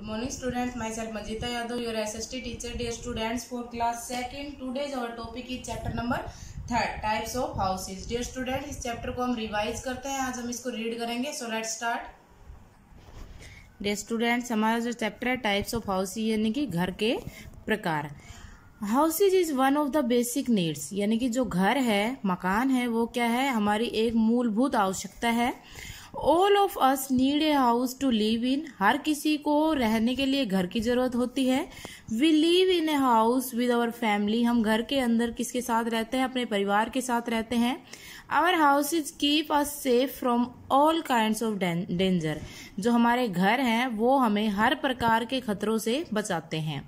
Morning students, myself Manjita Yadav, your SST teacher. Dear students, for class 2nd, today's our topic is chapter number 3, types of houses. Dear students, इस chapter को हम revise करते हैं. आज हम इसको read करेंगे. So let's start. Dear students, हमारा जो चैप्टर है टाइप्स ऑफ हाउस यानी कि घर के प्रकार. Houses is one of the basic needs, यानी कि जो घर है, मकान है, वो क्या है, हमारी एक मूलभूत आवश्यकता है. All of us need a house to live in. हर किसी को रहने के लिए घर की जरूरत होती है. We live in a house with our family. हम घर के अंदर किसके साथ रहते हैं? अपने परिवार के साथ रहते हैं. Our houses keep us safe from all kinds of danger. जो हमारे घर हैं वो हमें हर प्रकार के खतरों से बचाते हैं.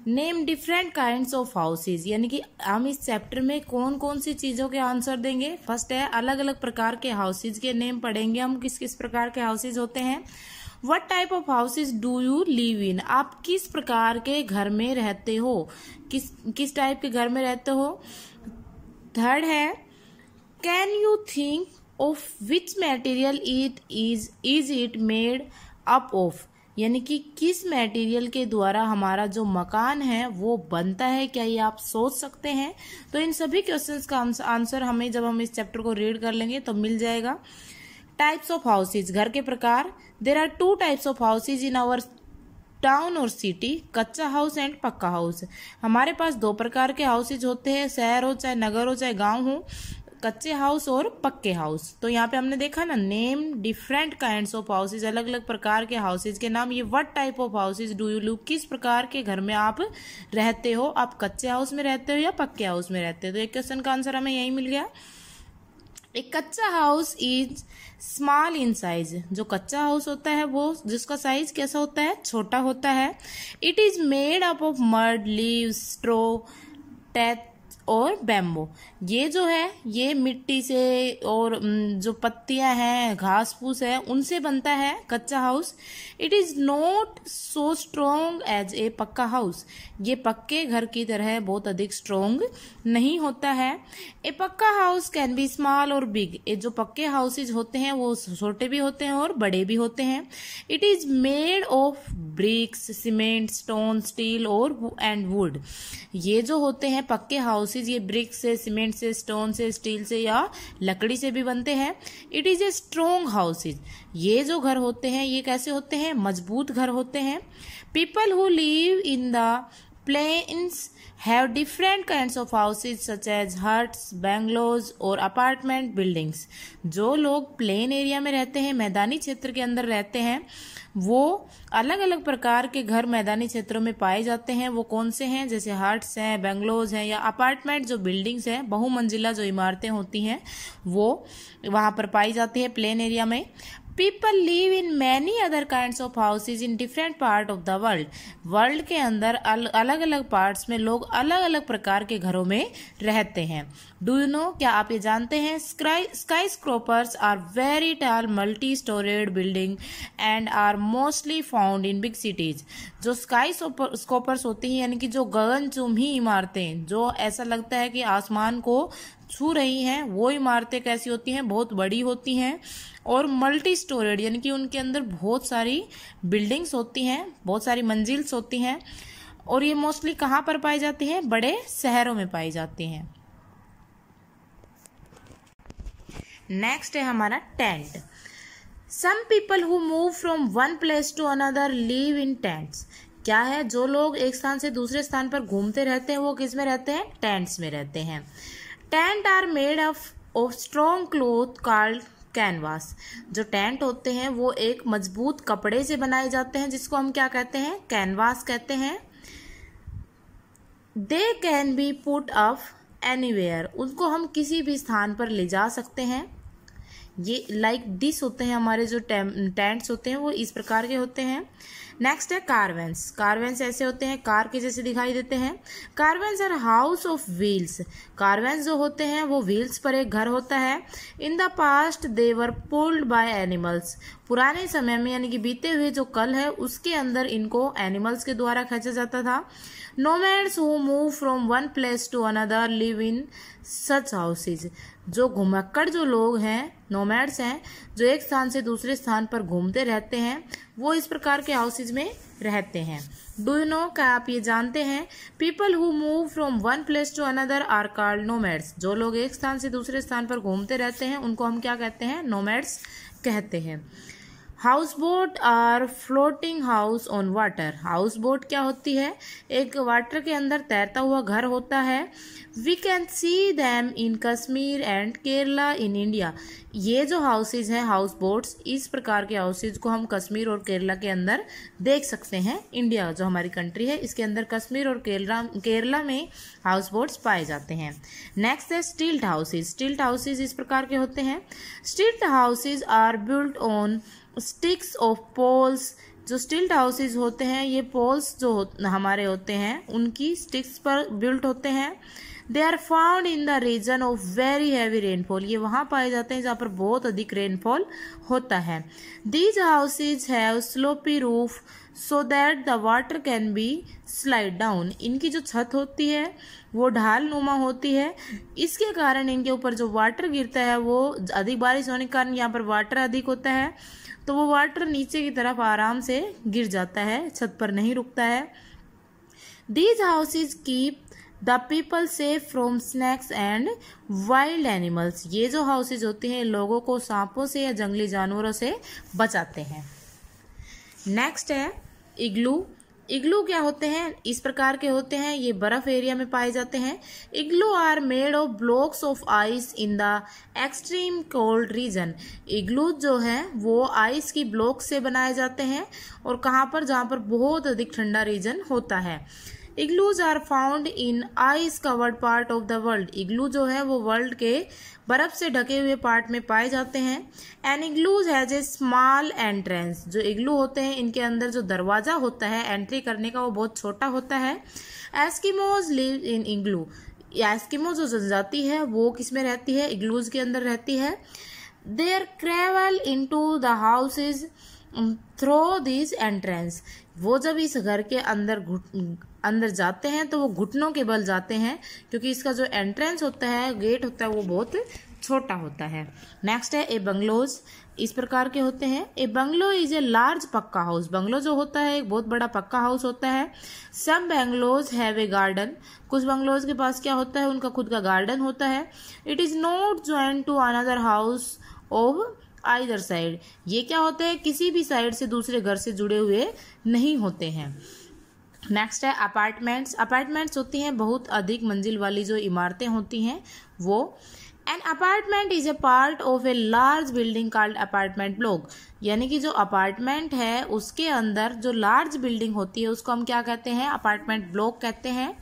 Name different kinds of houses, यानी कि हम इस चैप्टर में कौन कौन सी चीजों के आंसर देंगे. फर्स्ट है अलग अलग प्रकार के हाउसेज के नेम पढ़ेंगे हम, किस किस प्रकार के हाउसेज होते हैं. What type of houses do you live in. आप किस प्रकार के घर में रहते हो, किस टाइप के घर में रहते हो. थर्ड है can you think of which material is it made up of, यानी कि किस मटेरियल के द्वारा हमारा जो मकान है वो बनता है, क्या ये आप सोच सकते हैं. तो इन सभी क्वेश्चंस का आंसर हमें जब हम इस चैप्टर को रीड कर लेंगे तो मिल जाएगा. टाइप्स ऑफ हाउसेज, घर के प्रकार. There are 2 types of houses in our town और city, kutcha house and pucca house. हमारे पास 2 प्रकार के हाउसेज होते हैं, शहर हो चाहे नगर हो चाहे गांव हो, कच्चे हाउस और पक्के हाउस. तो यहाँ पे हमने देखा ना, name different kinds of houses, अलग अलग प्रकार के हाउसेज के नाम. ये what type of houses do you live, किस प्रकार के घर में आप रहते हो, आप कच्चे हाउस में रहते हो या पक्के हाउस में रहते हो. तो एक क्वेश्चन का आंसर हमें यही मिल गया. एक कच्चा house is small in size. जो कच्चा हाउस होता है वो जिसका साइज कैसा होता है, छोटा होता है. It is made up of mud, leaves, straw, thatch और बैम्बो. ये जो है ये मिट्टी से और जो पत्तियां हैं, घास फूस है, उनसे बनता है kutcha house. It is not so strong as a pucca house. ये पक्के घर की तरह बहुत अधिक स्ट्रोंग नहीं होता है. ए pucca house can be small और बिग. ये जो पक्के हाउसेज होते हैं वो छोटे भी होते हैं और बड़े भी होते हैं. It is made of BRICS, cement, stone, steel और एंड वुड. ये जो होते हैं पक्के हाउसेज, ये ब्रिक्स से, सीमेंट से, स्टोन से, स्टील से या लकड़ी से भी बनते हैं. It is A strong houses. ये जो घर होते हैं ये कैसे होते हैं, मजबूत घर होते हैं. People who live in the plains have different kinds of houses such as huts, bungalows और apartment buildings. जो लोग प्लेन एरिया में रहते हैं, मैदानी क्षेत्र के अंदर रहते हैं, वो अलग अलग प्रकार के घर मैदानी क्षेत्रों में पाए जाते हैं. वो कौन से हैं, जैसे हट्स हैं, बंगलोज हैं या अपार्टमेंट जो बिल्डिंग्स हैं, बहुमंजिला जो इमारतें होती हैं वो वहां पर पाई जाती है प्लेन एरिया में. People live in many other kinds of houses in different part of the world. World के अंदर अलग अलग पार्ट्स में लोग अलग अलग प्रकार के घरों में रहते हैं. डू यू नो, क्या आप ये जानते हैं, skyscrapers are very tall multi storeyed building and are mostly found in big cities. जो स्काई स्क्रोपर्स होती हैं, यानी कि जो गगनचुंबी इमारतें, जो ऐसा लगता है कि आसमान को छू रही हैं, वो इमारतें कैसी होती हैं, बहुत बड़ी होती हैं. और मल्टी स्टोरेड, यानी कि उनके अंदर बहुत सारी बिल्डिंग्स होती हैं, बहुत सारी मंजिल्स होती हैं. और ये मोस्टली कहाँ पर पाई जाती है, बड़े शहरों में पाई जाती हैं. नेक्स्ट है हमारा tent. Some people who move from one place to another live in tents. क्या है, जो लोग एक स्थान से दूसरे स्थान पर घूमते रहते हैं वो किस में रहते हैं, टेंट्स में रहते हैं. Tent are made of strong cloth called canvas. जो टेंट होते हैं वो एक मजबूत कपड़े से बनाए जाते हैं जिसको हम क्या कहते हैं, कैनवास कहते हैं. They can be put up anywhere. उनको हम किसी भी स्थान पर ले जा सकते हैं. ये लाइक दिस होते हैं, हमारे जो टेंट्स होते हैं वो इस प्रकार के होते हैं. नेक्स्ट है कारवेंस. कारवेंस ऐसे होते हैं, कार के जैसे दिखाई देते हैं. कारवेंस आर हाउस ऑफ व्हील्स. कारवेंस जो होते हैं वो व्हील्स पर एक घर होता है. In the past they were pulled by animals. पुराने समय में, यानी कि बीते हुए जो कल है उसके अंदर इनको एनिमल्स के द्वारा खींचा जाता था. Nomads who move from one place to another live in such houses. जो घुमक्कड़ जो लोग हैं, नोमैड्स हैं जो एक स्थान से दूसरे स्थान पर घूमते रहते हैं, वो इस प्रकार के हाउसेज में रहते हैं। डू यू नो, क्या आप ये जानते हैं, people who move from one place to another are called nomads. जो लोग एक स्थान से दूसरे स्थान पर घूमते रहते हैं उनको हम क्या कहते हैं, नोमैड्स कहते हैं। House boat are floating house on water. House boat क्या होती है, एक वाटर के अंदर तैरता हुआ घर होता है। We can see them in Kashmir and Kerala in India. ये जो हाउसेज हैं, हाउस बोट्स, इस प्रकार के हाउसेज को हम कश्मीर और केरला के अंदर देख सकते हैं। इंडिया जो हमारी कंट्री है, इसके अंदर कश्मीर और केरला में हाउस बोट्स पाए जाते हैं। नेक्स्ट है स्टिल्ट हाउसेज। स्टिल्ट हाउसेज इस प्रकार के होते हैं। Stilt houses are built on sticks of poles. जो स्टिल्ट हाउसेज होते हैं, ये पोल्स जो हमारे होते हैं उनकी स्टिक्स पर बिल्ट होते हैं। They are found in the region of very heavy rainfall. ये वहां पाए जाते हैं जहाँ पर बहुत अधिक रेनफॉल होता है। These houses have sloppy roof so that the water can be slide down. इनकी जो छत होती है वो ढाल नुमा होती है, इसके कारण इनके ऊपर जो वाटर गिरता है वो अधिक बारिश होने के कारण यहाँ पर वाटर अधिक होता है, तो वो वाटर नीचे की तरफ आराम से गिर जाता है, छत पर नहीं रुकता है। These houses keep the people safe from snacks and wild animals. ये जो हाउसेज होते हैं लोगों को सांपों से या जंगली जानवरों से बचाते हैं। नेक्स्ट है इग्लू। इग्लू क्या होते हैं, इस प्रकार के होते हैं, ये बर्फ एरिया में पाए जाते हैं। Igloo are made of blocks of ice in the extreme cold region. Igloo जो है वो आइस की ब्लॉक से बनाए जाते हैं, और कहाँ पर, जहाँ पर बहुत अधिक ठंडा रीजन होता है। Igloos are found in ice covered part of the world. Igloo जो है वो वर्ल्ड के बर्फ से ढके हुए पार्ट में पाए जाते हैं। An igloos has a small entrance. जो इग्लू होते हैं इनके अंदर जो दरवाजा होता है एंट्री करने का वो बहुत छोटा होता है। Eskimos live in igloo. Eskimo जो जनजाति है वो किस में रहती है, इग्लूज के अंदर रहती है। There travel into the houses through this entrance. वो जब इस घर के अंदर जाते हैं तो वो घुटनों के बल जाते हैं, क्योंकि इसका जो एंट्रेंस होता है, गेट होता है, वो बहुत छोटा होता है। नेक्स्ट है ए बंगलोज। इस प्रकार के होते हैं। ए bungalow is a large pucca house. Bungalow जो होता है एक बहुत बड़ा पक्का हाउस होता है। सम बंगलोज हैव ए गार्डन। कुछ बंगलोज के पास क्या होता है, उनका खुद का गार्डन होता है। It is not joint to another house of either side. ये क्या होता है, किसी भी साइड से दूसरे घर से जुड़े हुए नहीं होते हैं। नेक्स्ट है अपार्टमेंट्स। अपार्टमेंट्स होती हैं बहुत अधिक मंजिल वाली जो इमारतें होती हैं वो। An apartment is a part of a large building called apartment block. यानी कि जो अपार्टमेंट है उसके अंदर जो लार्ज बिल्डिंग होती है उसको हम क्या कहते हैं, अपार्टमेंट ब्लॉक कहते हैं।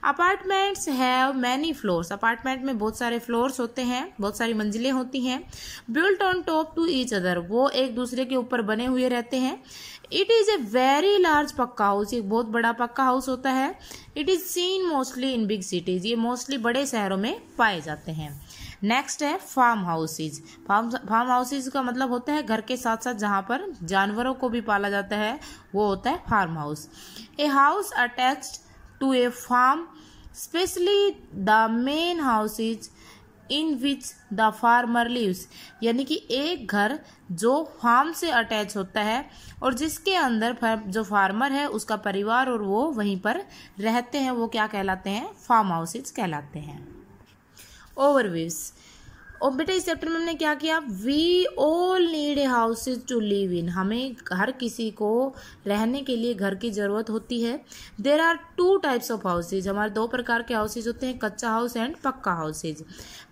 Apartments have many floors. Apartment में बहुत सारे फ्लोर्स होते हैं, बहुत सारी मंजिलें होती हैं। Built on top to each other. वो एक दूसरे के ऊपर बने हुए रहते हैं। It is a very large pucca house. एक बहुत बड़ा पक्का हाउस होता है। It is seen mostly in big cities. ये मोस्टली बड़े शहरों में पाए जाते हैं। नेक्स्ट है फार्म हाउसेज। फार्म हाउसेज का मतलब होता है घर के साथ साथ जहाँ पर जानवरों को भी पाला जाता है, वो होता है farm house. A house attached to a farm specially the main houses in which the farmer lives. यानी कि एक घर जो फार्म से अटैच होता है और जिसके अंदर जो फार्मर है उसका परिवार और वो वहीं पर रहते हैं, वो क्या कहलाते हैं, फार्म हाउसेज कहलाते हैं। ओवरव्यूज। और बेटा इस चैप्टर में हमने क्या किया, we all need a houses to live in. हमें हर किसी को रहने के लिए घर की जरूरत होती है। There are two types of houses. हमारे दो प्रकार के हाउसेज होते हैं, kutcha house and pucca houses.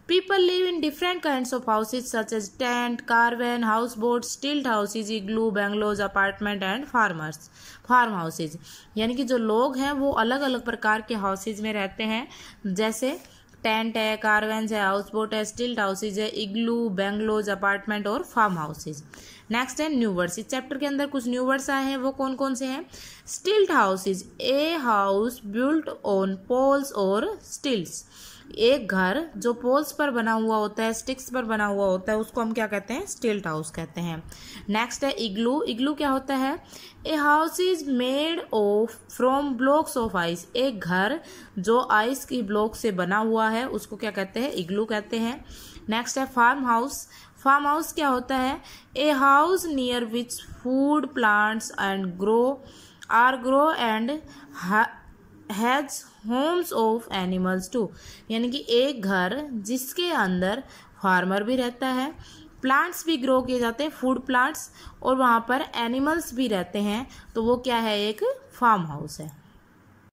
People live in different kinds of houses such as tent, caravan, houseboat, stilt houses, igloo, bungalows, apartment and farm houses। यानी कि जो लोग हैं वो अलग अलग प्रकार के हाउसेज में रहते हैं, जैसे टेंट है, कारवेंस है, हाउस बोट है, स्टिल्ट हाउसेज है, इग्लू, बेंगलोज, अपार्टमेंट और फार्म हाउसेज। नेक्स्ट है न्यू वर्ड्स। इस चैप्टर के अंदर कुछ न्यू वर्ड्स आए हैं, वो कौन कौन से हैं। Stilt houses, a house built on poles और स्टिल्ट्स। एक घर जो पोल्स पर बना हुआ होता है, स्टिक्स पर बना हुआ होता है, उसको हम क्या कहते हैं, स्टिल्ट हाउस कहते हैं। नेक्स्ट है इग्लू। इग्लू क्या होता है, a house is made of from blocks of ice. एक घर जो आइस की ब्लॉक से बना हुआ है उसको क्या कहते हैं, इग्लू कहते हैं। नेक्स्ट है फार्म हाउस। फार्म हाउस क्या होता है? A house near which food plants and grow and has homes of animals too, यानी कि एक घर जिसके अंदर फार्मर भी रहता है, प्लांट्स भी ग्रो किए जाते हैं, फूड प्लांट्स, और वहाँ पर एनिमल्स भी रहते हैं, तो वो क्या है? एक फार्म हाउस है।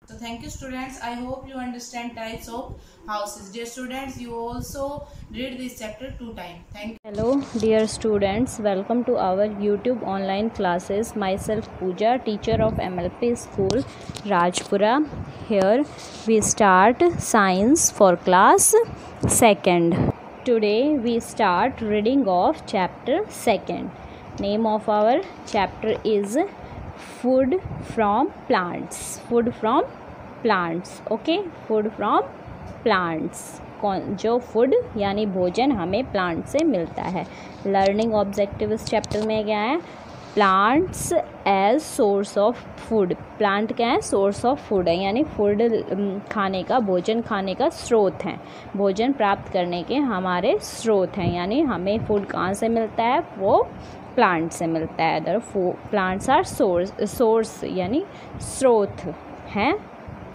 So thank you students. I hope you understand types of houses. Dear students, you also read this chapter 2 times. Thank you. Hello dear students, welcome to our YouTube online classes. Myself Pooja, teacher of MLP School Rajpura. Here we start science for class 2nd. Today we start reading of chapter 2nd. Name of our chapter is food from plants. Food from plants. Okay, food from plants. जो food यानी भोजन हमें plant से मिलता है। Learning objective इस chapter में क्या है? Plants as source of food. Plant क्या है? सोर्स ऑफ फूड है, यानी फूड खाने का, भोजन खाने का स्रोत है, भोजन प्राप्त करने के हमारे स्रोत हैं, यानी हमें फूड कहाँ से मिलता है? वो प्लांट से मिलता है। अदर प्लांट्स आर सोर्स यानी स्रोत हैं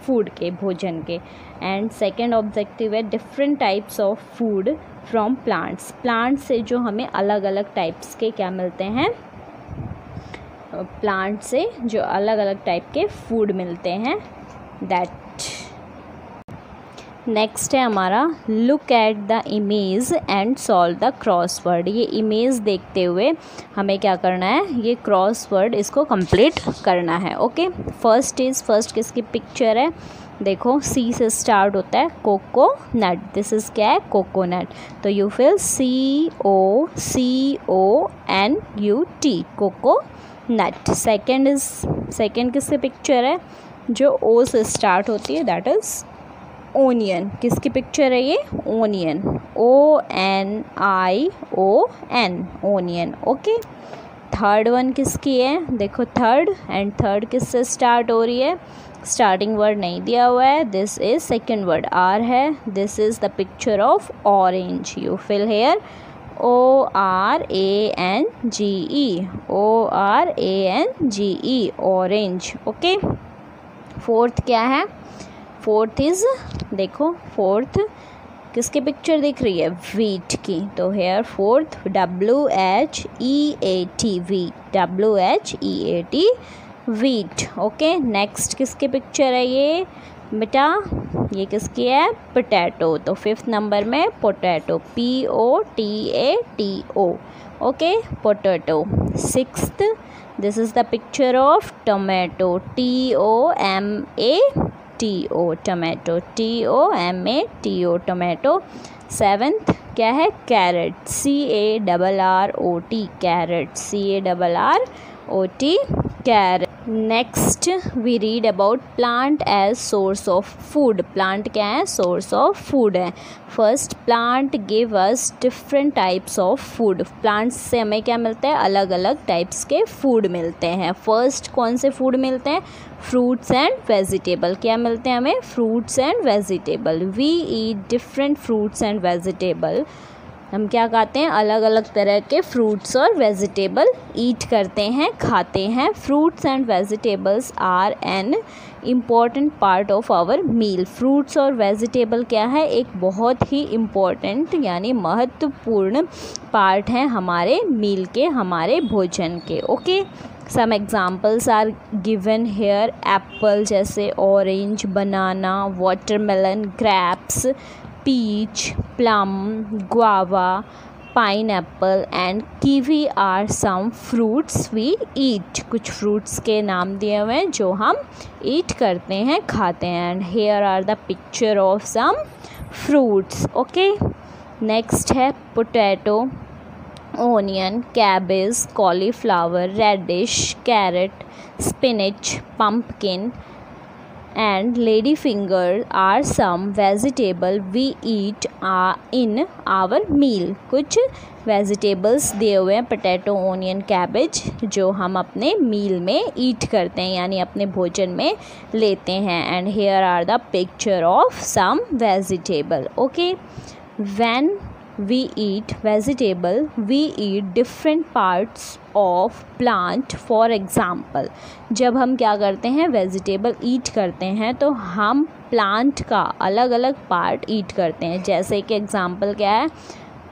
फूड के, भोजन के। एंड सेकेंड ऑब्जेक्टिव है different types of food from plants. Plant से जो हमें अलग अलग टाइप्स के क्या मिलते हैं? प्लांट से जो अलग अलग टाइप के फूड मिलते हैं, दैट। नेक्स्ट है हमारा look at the image and solve the crossword. ये इमेज देखते हुए हमें क्या करना है? ये क्रॉसवर्ड इसको कंप्लीट करना है। ओके, फर्स्ट किसकी पिक्चर है? देखो, सी से स्टार्ट होता है, कोकोनट। दिस इज क्या है? कोकोनट। तो you fill COCONUT, coconut. Second किसकी पिक्चर है? जो ओ से स्टार्ट होती है, दैट इज ओनियन। किसकी पिक्चर है ये? Onion, ONION, onion. Okay, third one किसकी है? देखो, थर्ड किससे स्टार्ट हो रही है? स्टार्टिंग वर्ड नहीं दिया हुआ है, this is second word, R है। This is the picture of orange. You fill here ORANGE, orange. Okay, fourth क्या है? फोर्थ इज, देखो, फोर्थ किसकी पिक्चर दिख रही है? व्हीट की। तो here fourth WHEAT, wheat. Okay, next किसकी पिक्चर है ये बेटा? ये किसकी है? पोटैटो। तो फिफ्थ नंबर में potato, POTATO। Okay, potato. Sixth, this is the picture of tomato, TOMATO, tomato, TOMATO, tomato. Seventh क्या है? Carrot, CARROT, carrot, CARROT, carrot. Next we read about plant as source of food. Plant क्या है? Source of food है। First, plant give us different types of food. Plants से हमें क्या मिलता है? अलग अलग टाइप्स के फूड मिलते हैं। फर्स्ट कौन से फूड मिलते हैं? Fruits and vegetable. क्या मिलते हैं हमें? Fruits and vegetable. We eat different fruits and vegetable. हम क्या खाते हैं? अलग अलग तरह के फ्रूट्स और वेजिटेबल ईट करते हैं, खाते हैं। Fruits and vegetables are an important part of our meal. Fruits और वेजिटेबल क्या है? एक बहुत ही इम्पॉर्टेंट यानी महत्वपूर्ण पार्ट हैं हमारे मील के, हमारे भोजन के। Okay, some examples are given here. Apple जैसे orange, banana, watermelon, grapes, peach, plum, guava, pineapple and kiwi are some fruits we eat. कुछ fruits के नाम दिए हुए हैं जो हम eat करते हैं, खाते हैं। And here are the picture of some fruits. Okay, next है potato, onion, cabbage, cauliflower, radish, carrot, spinach, pumpkin and ladyfinger are some vegetable we eat in our meal. कुछ वेजिटेबल्स दिए हुए हैं, पोटैटो, ओनियन, कैबेज, जो हम अपने मील में ईट करते हैं यानी अपने भोजन में लेते हैं। And here are the picture of some vegetable. Okay, when we eat vegetable, we eat different parts of plant. For example, जब हम क्या करते हैं वेजिटेबल ईट करते हैं तो हम प्लांट का अलग अलग पार्ट ईट करते हैं. जैसे कि एग्जांपल क्या है,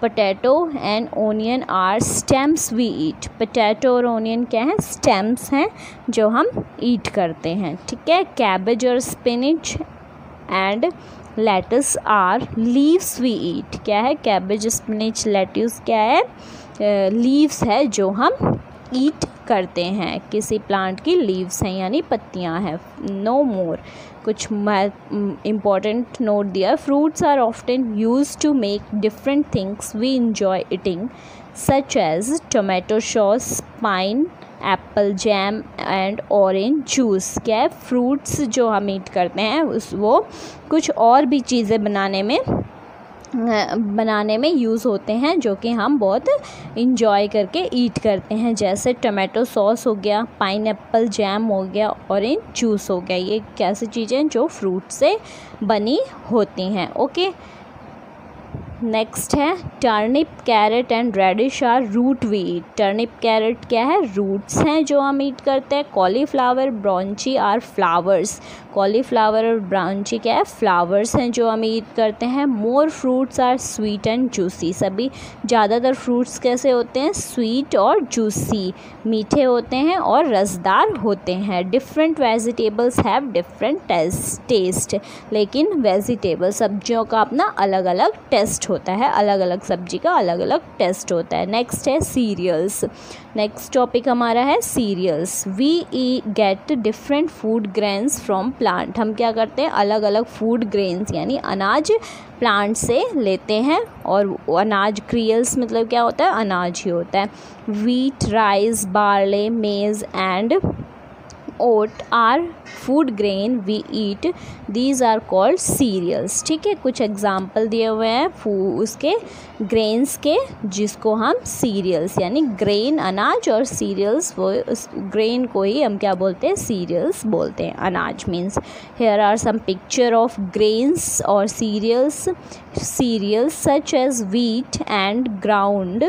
potato and onion are stems we eat. Potato और ओनियन क्या है, स्टेम्स हैं जो हम ईट करते हैं. ठीक है. कैबेज और spinach and lettuce are leaves we eat. क्या है, कैबेज स्पिनिच लेट्यूस क्या है, लीव्स है जो हम ईट करते हैं. किसी प्लांट की लीव्स हैं यानी पत्तियां हैं. No more. कुछ इम्पॉर्टेंट नोट दिया. Fruits are often use to make different things we enjoy eating such as tomato sauce, pineapple jam and orange juice. क्या है, फ्रूट्स जो हम ईट करते हैं वो कुछ और भी चीज़ें बनाने में यूज़ होते हैं जो कि हम बहुत इंजॉय करके ईट करते हैं. जैसे टोमेटो सॉस हो गया, पाइनएप्पल जैम हो गया, ऑरेंज जूस हो गया. ये कैसी चीज़ें जो फ्रूट से बनी होती हैं. ओके. नेक्स्ट है turnip, carrot and radish are root we eat. Turnip carrot क्या है, रूट्स हैं जो हम ईट करते हैं. Cauliflower broccoli are flowers. Cauliflower और ब्रांची क्या है, फ्लावर्स हैं जो हम ईट करते हैं. More fruits are sweet and juicy. सभी ज़्यादातर फ्रूट्स कैसे होते हैं, स्वीट और जूसी, मीठे होते हैं और रसदार होते हैं. Different vegetables have different taste. लेकिन वेजिटेबल सब्जियों का अपना अलग अलग टेस्ट होता है, अलग अलग सब्जी का अलग अलग टेस्ट होता है. नेक्स्ट है सीरियल्स. नेक्स्ट टॉपिक हमारा है cereals. We get different food grains from plant. हम क्या करते हैं, अलग अलग फूड ग्रेन्स यानी अनाज प्लांट से लेते हैं. और अनाज क्रियल्स मतलब क्या होता है, अनाज ही होता है. वीट, राइस, बार्ले, मेज and oat are food grain we eat. These are called cereals. ठीक है. कुछ एग्जाम्पल दिए हुए हैं उसके ग्रेन्स के जिसको हम सीरियल्स यानी ग्रेन अनाज, और सीरियल्स वो उस ग्रेन को ही हम क्या बोलते हैं, सीरियल्स बोलते हैं. अनाज means here are some picture of grains or cereals such as wheat and ground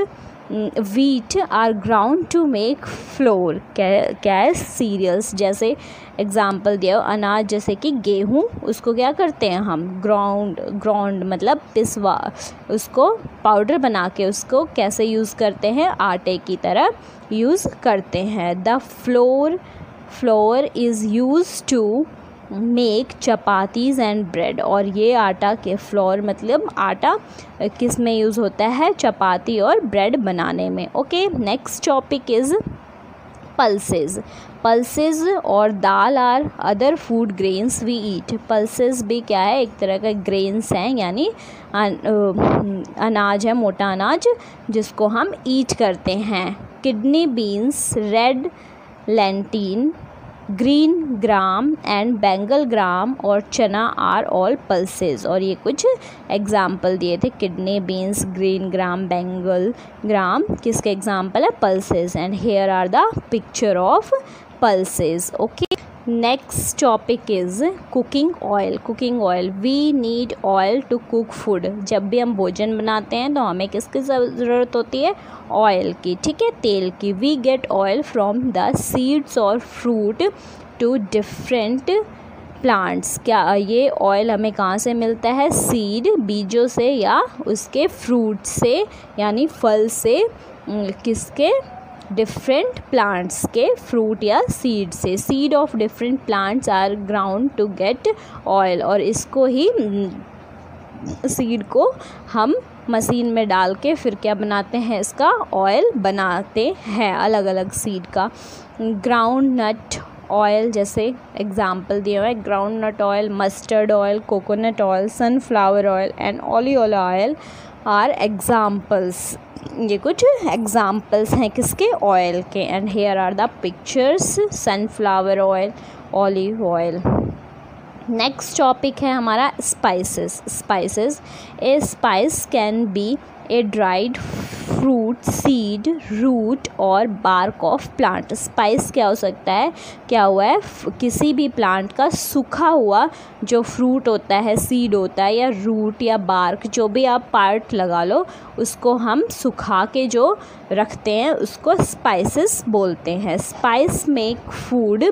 wheat are ground to make flour. क्या है, सीरियल्स. जैसे एग्जाम्पल दिया, अनाज जैसे कि गेहूँ, उसको क्या करते हैं हम, ग्राउंड मतलब पिसवा, उसको पाउडर बना के उसको कैसे यूज़ करते हैं, आटे की तरह यूज़ करते हैं. The flour is use to make chapatis and bread. और ये आटा के फ्लोर मतलब आटा किस में यूज़ होता है, चपाती और ब्रेड बनाने में. Okay. Next topic is pulses. Pulses और dal are other food grains we eat. Pulses भी क्या है, एक तरह का ग्रेन्स हैं यानी अनाज है, मोटा अनाज जिसको हम ईट करते हैं. Kidney beans, red lentil, green gram and Bengal gram और चना आर ऑल पल्सेस. और ये कुछ एग्जाम्पल दिए थे, kidney beans, green gram, Bengal gram किसके एग्जाम्पल है, pulses. And here are the picture of pulses. Okay. Next topic is cooking oil. Cooking oil. We need oil to cook food. जब भी हम भोजन बनाते हैं तो हमें किसकी ज़रूरत होती है, ऑयल की. ठीक है, तेल की. We get oil from the seeds और फ्रूट टू डिफरेंट प्लांट्स. क्या ये ऑयल हमें कहाँ से मिलता है, सीड बीजों से या उसके फ्रूट से यानी फल से. किसके, डिफरेंट प्लांट्स के फ्रूट या सीड से. Seed of different plants are ground to get oil. और इसको ही सीड को हम मशीन में डाल के फिर क्या बनाते हैं, इसका ऑयल बनाते हैं अलग अलग सीड का. ग्राउंड नट ऑयल जैसे एग्जाम्पल दिए हुए, groundnut oil, mustard oil, coconut oil, sunflower oil and olive oil are examples. ये कुछ एग्जाम्पल्स हैं किसके, ऑयल के. And here are the pictures, sunflower oil, olive oil. Next topic है हमारा spices. Spices. A spice can be a dried fruit, seed, root और bark of plant. Spice क्या हो सकता है, क्या हुआ है, किसी भी प्लांट का सूखा हुआ जो फ्रूट होता है, सीड होता है या रूट या बार्क, जो भी आप पार्ट लगा लो, उसको हम सुखा के जो रखते हैं उसको स्पाइसेस बोलते हैं। Spice make food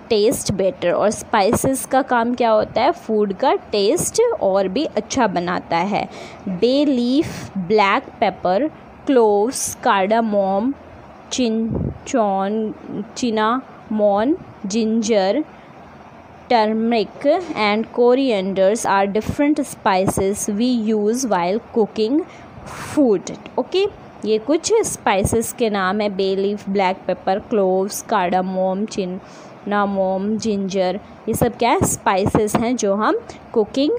taste better, और स्पाइसेस का काम क्या होता है, फूड का टेस्ट और भी अच्छा बनाता है। Bay leaf, black pepper, cloves, cardamom, cinnamon, ginger, turmeric and corianders are different spices we use while cooking food. Okay, ये कुछ स्पाइसेस के नाम है, bay leaf, black pepper, cloves, cardamom, cinnamon, ginger. ये सब क्या है, स्पाइसेस हैं जो हम कुकिंग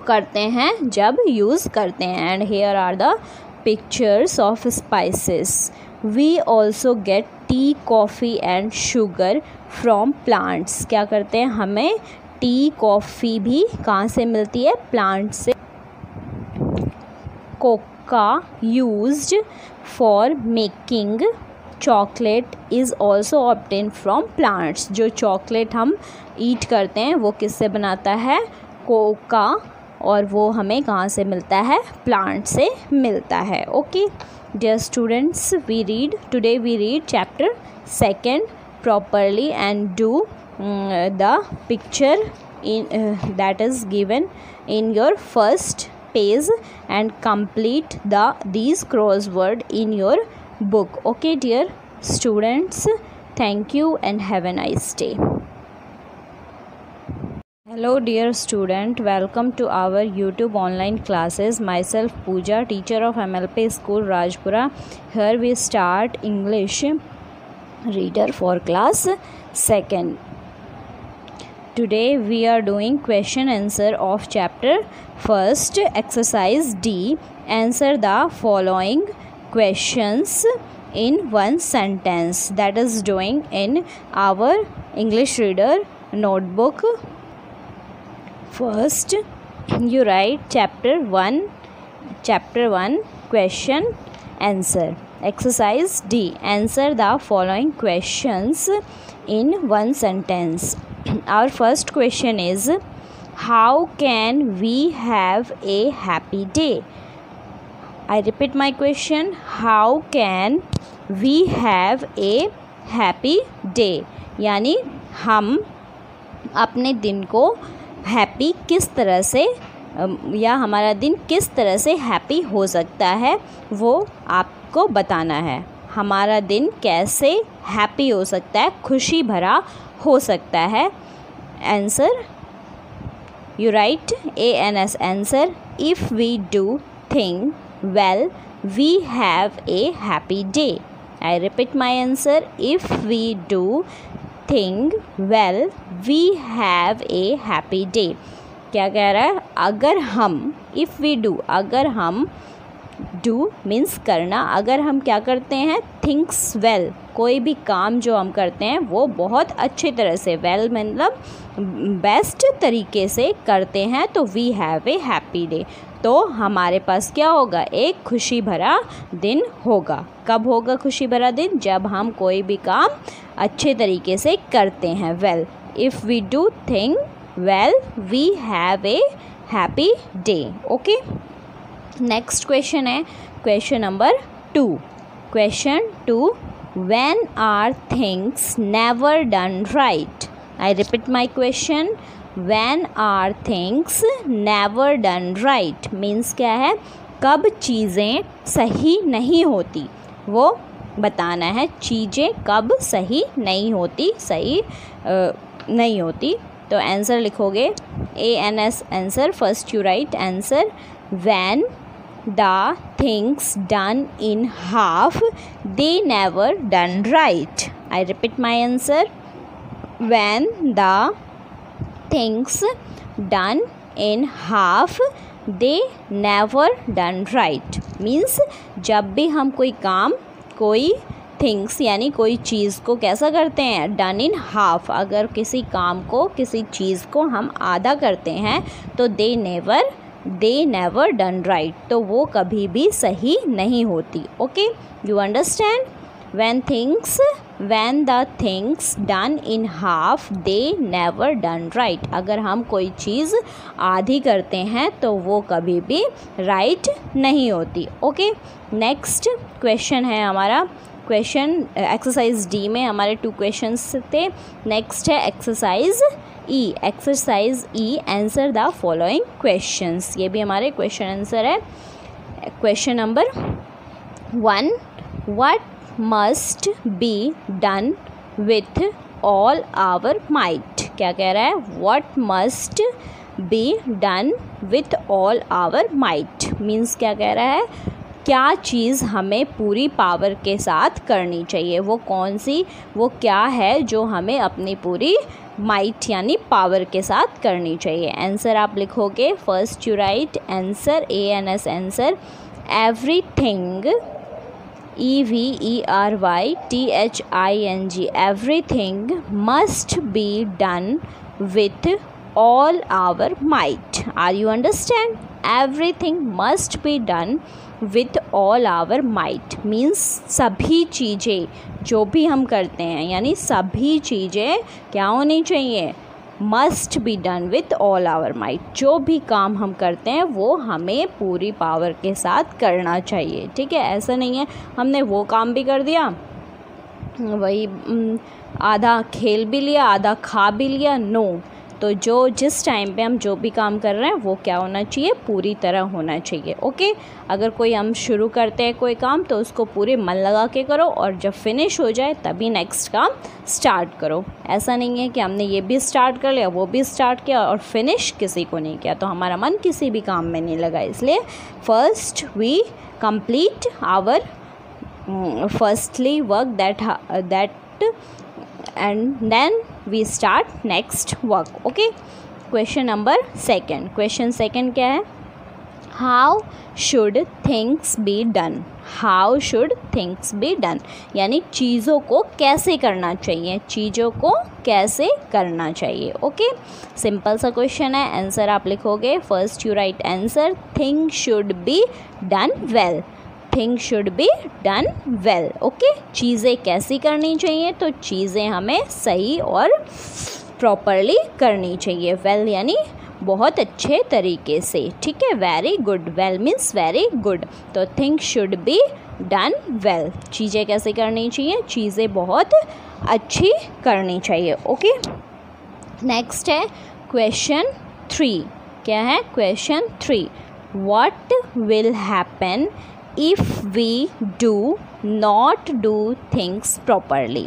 करते हैं, जब यूज़ करते हैं। And here are the pictures of spices. We also get tea, coffee and sugar from plants. क्या करते हैं, हमें टी, कॉफ़ी भी कहाँ से मिलती है, प्लांट से। Coca used for making chocolate is also obtain from plants. जो चॉकलेट हम ईट करते हैं वो किससे बनाता है, कोका, और वो हमें कहाँ से मिलता है, प्लांट से मिलता है। Okay dear students, today we read chapter 2 properly and do the picture that is given in your first page and complete these crossword in your book. Okay dear students, thank you and have a nice day. Hello dear student, welcome to our YouTube online classes. Myself Pooja, teacher of MLP School Rajpura. Here we start English reader for class 2nd. Today we are doing question answer of chapter 1st, exercise D. Answer the following questions in one sentence. That is doing in our English reader notebook. First you write chapter 1 question answer. Exercise D. Answer the following questions in one sentence. Our first question is, how can we have a happy day? I repeat my question. How can we have a happy day? यानी हम अपने दिन को happy किस तरह से, या हमारा दिन किस तरह से हैप्पी हो सकता है, वो आपको बताना है। हमारा दिन कैसे हैप्पी हो सकता है, खुशी भरा हो सकता है। Answer you write ANS answer, if we do thing well we have a happy day. I repeat my answer, if we do thing well we have a happy day. क्या कह रहा है, अगर हम, इफ़ वी डू, अगर हम, do means करना, अगर हम क्या करते हैं, थिंक्स वेल, कोई भी काम जो हम करते हैं वो बहुत अच्छी तरह से, वेल मतलब बेस्ट तरीके से करते हैं, तो we have a happy day. तो हमारे पास क्या होगा, एक खुशी भरा दिन होगा। कब होगा खुशी भरा दिन, जब हम कोई भी काम अच्छे तरीके से करते हैं। Well, if we do thing well we have a happy day. Okay, next question है question number 2। Question 2, when are things never done right? I repeat my question, when are things never done right means क्या है, कब चीज़ें सही नहीं होती, वो बताना है। चीज़ें कब सही नहीं होती, सही नहीं होती। तो आंसर लिखोगे ANS answer. First you right answer, when the things done in half they never done right. I repeat my answer, when the things done in half they never done right means जब भी हम कोई काम, कोई things यानी कोई चीज़ को कैसा करते हैं, डन इन हाफ, अगर किसी काम को, किसी चीज़ को हम आधा करते हैं तो they never they never done right, तो वो कभी भी सही नहीं होती. Okay, you understand. when the things done in half they never done right. अगर हम कोई चीज़ आधी करते हैं तो वो कभी भी राइट नहीं होती. ओके, नेक्स्ट क्वेश्चन है हमारा. क्वेश्चन एक्सरसाइज डी में हमारे 2 क्वेश्चंस थे. नेक्स्ट है exercise E. Exercise E, answer the following questions. ये भी हमारे क्वेश्चन आंसर है. Question number 1, what must be done with all our might. क्या कह रहा है? What must be done with all our might means क्या कह रहा है? क्या चीज़ हमें पूरी पावर के साथ करनी चाहिए. वो कौन सी, वो क्या है जो हमें अपनी पूरी माइट यानी पावर के साथ करनी चाहिए. आंसर आप लिखोगे. First you right answer, ANS answer. Everything, EVERYTHING, everything must be done with all our might. Are you understand? Everything must be done with all our might means सभी चीज़ें जो भी हम करते हैं यानी सभी चीज़ें क्या होनी चाहिए? Must be done with all our might. जो भी काम हम करते हैं वो हमें पूरी पावर के साथ करना चाहिए. ठीक है, ऐसा नहीं है हमने वो काम भी कर दिया, वही आधा खेल भी लिया, आधा खा भी लिया. नो, तो जो जिस टाइम पे हम जो भी काम कर रहे हैं वो क्या होना चाहिए? पूरी तरह होना चाहिए. ओके, अगर कोई हम शुरू करते हैं कोई काम तो उसको पूरे मन लगा के करो और जब फिनिश हो जाए तभी नेक्स्ट काम स्टार्ट करो. ऐसा नहीं है कि हमने ये भी स्टार्ट कर लिया, वो भी स्टार्ट किया और फिनिश किसी को नहीं किया तो हमारा मन किसी भी काम में नहीं लगा. इसलिए first we complete our firstly work that and then we start next work. Okay, question number 2. question 2 क्या है? how should things be done. how should things be done यानी चीज़ों को कैसे करना चाहिए, चीज़ों को कैसे करना चाहिए. ओके, सिंपल सा क्वेश्चन है. आंसर आप लिखोगे. First you right answer. Thing should be done well. Thing should be done well. Okay, चीज़ें कैसी करनी चाहिए? तो चीज़ें हमें सही और प्रॉपरली करनी चाहिए. वेल यानी बहुत अच्छे तरीके से. ठीक है, very good. Well means very good. तो thing should be done well. चीज़ें कैसे करनी चाहिए? चीज़ें बहुत अच्छी करनी चाहिए. ओके, नेक्स्ट है क्वेश्चन 3. क्या है? Question 3. What will happen if we do not do things properly.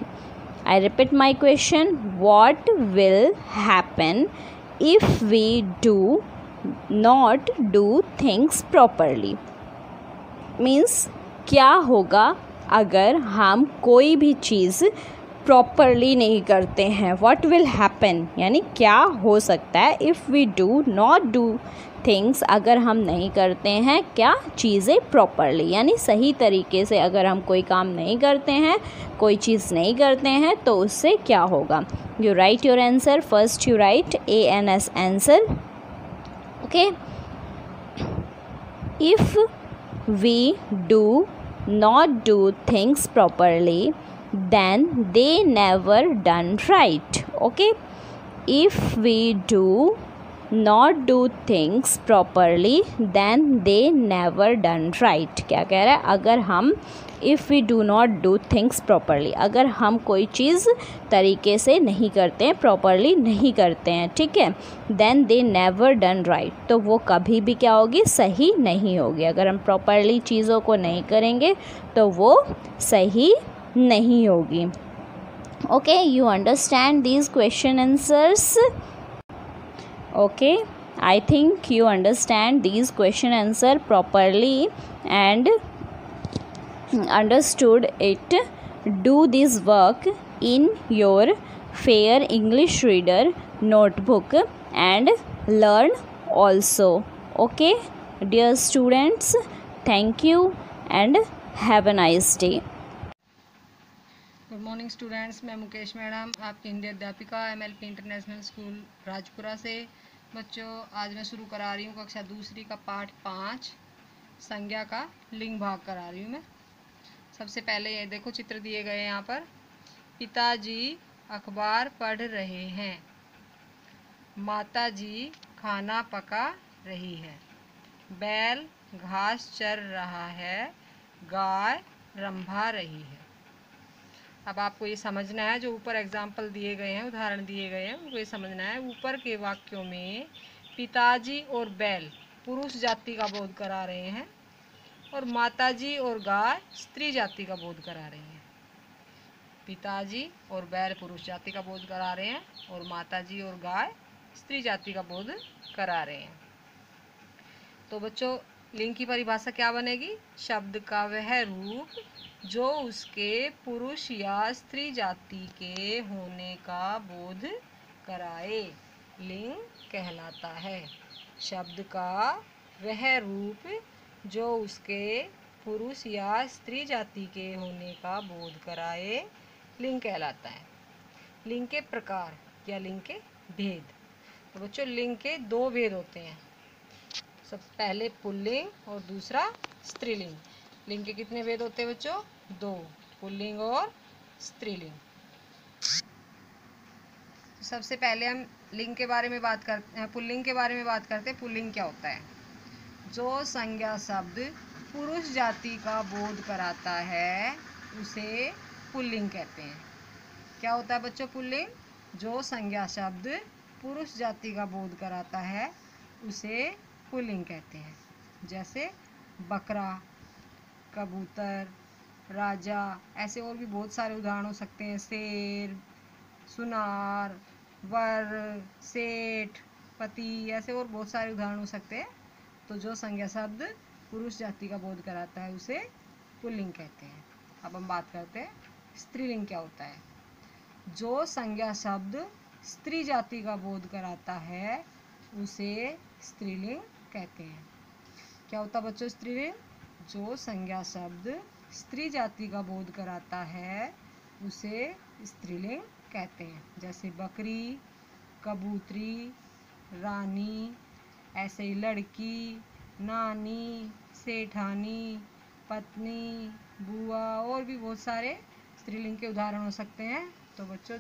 I repeat my question. What will happen if we do not do things properly? Means क्या होगा अगर हम कोई भी चीज़ प्रॉपरली नहीं करते हैं. What will happen यानी क्या हो सकता है if we do not do things, अगर हम नहीं करते हैं क्या चीज़ें प्रॉपरली यानी सही तरीके से. अगर हम कोई काम नहीं करते हैं, कोई चीज़ नहीं करते हैं तो उससे क्या होगा. You write your answer. First you write ANS answer. Okay, if we do not do things properly then they never done right. Okay, if we do not do things properly then they never done right. क्या कह रहा है? अगर हम if we do not do things properly, अगर हम कोई चीज़ तरीके से नहीं करते हैं, properly नहीं करते हैं, ठीक है, then they never done right, तो वो कभी भी क्या होगी? सही नहीं होगी. अगर हम properly चीज़ों को नहीं करेंगे तो वो सही नहीं होगी. Okay, you understand these question answers? Okay, I think you understand these question answer properly and understood it. Do this work in your fair English reader notebook and learn also. Okay, dear students, thank you and have a nice day. Good morning students, मैं Mukesh madam आपकी हिंदी अध्यापिका MLP international school Rajpura से. बच्चों आज मैं शुरू करा रही हूँ कक्षा दूसरी का पाठ 5 संज्ञा का लिंग भाग करा रही हूँ मैं। सबसे पहले ये देखो चित्र दिए गए हैं यहाँ पर। पिताजी अखबार पढ़ रहे हैं, माताजी खाना पका रही है, बैल घास चर रहा है, गाय रंभा रही है। अब आपको ये समझना है, जो ऊपर एग्जाम्पल दिए गए हैं, उदाहरण दिए गए हैं, उनको ये समझना है। ऊपर के वाक्यों में पिताजी और बैल पुरुष जाति का बोध करा रहे हैं और माताजी और गाय स्त्री जाति का बोध करा रही हैं। पिताजी और बैल पुरुष जाति का बोध करा रहे हैं और माताजी और गाय स्त्री जाति का बोध करा रहे हैं। तो बच्चों लिंग की परिभाषा क्या बनेगी? शब्द का वह रूप जो उसके पुरुष या स्त्री जाति के होने का बोध कराए, लिंग कहलाता है। शब्द का वह रूप जो उसके पुरुष या स्त्री जाति के होने का बोध कराए, लिंग कहलाता है। लिंग के प्रकार या लिंग के भेद। तो बच्चों लिंग के दो भेद होते हैं, सब पहले पुल्लिंग और दूसरा स्त्रीलिंग। लिंग के कितने भेद होते हैं बच्चों? दो, पुल्लिंग और स्त्रीलिंग। सबसे पहले हम लिंग के बारे में बात करते हैं, पुल्लिंग के बारे में बात करते हैं। पुल्लिंग क्या होता है? जो संज्ञा शब्द पुरुष जाति का बोध कराता है उसे पुल्लिंग कहते हैं। क्या होता है बच्चों पुल्लिंग? जो संज्ञा शब्द पुरुष जाति का बोध कराता है उसे पुल्लिंग कहते हैं। जैसे बकरा, कबूतर, राजा, ऐसे और भी बहुत सारे उदाहरण हो सकते हैं। शेर, सुनार, वर, सेठ, पति, ऐसे और बहुत सारे उदाहरण हो सकते हैं। तो जो संज्ञा शब्द पुरुष जाति का बोध कराता है उसे पुल्लिंग कहते हैं। अब हम बात करते हैं स्त्रीलिंग क्या होता है। जो संज्ञा शब्द स्त्री जाति का बोध कराता है उसे स्त्रीलिंग कहते हैं। क्या होता है बच्चों स्त्रीलिंग? जो संज्ञा शब्द स्त्री जाति का बोध कराता है उसे स्त्रीलिंग कहते हैं। जैसे बकरी, कबूतरी, रानी, ऐसे ही लड़की, नानी, सेठानी, पत्नी, बुआ, और भी बहुत सारे स्त्रीलिंग के उदाहरण हो सकते हैं। तो बच्चों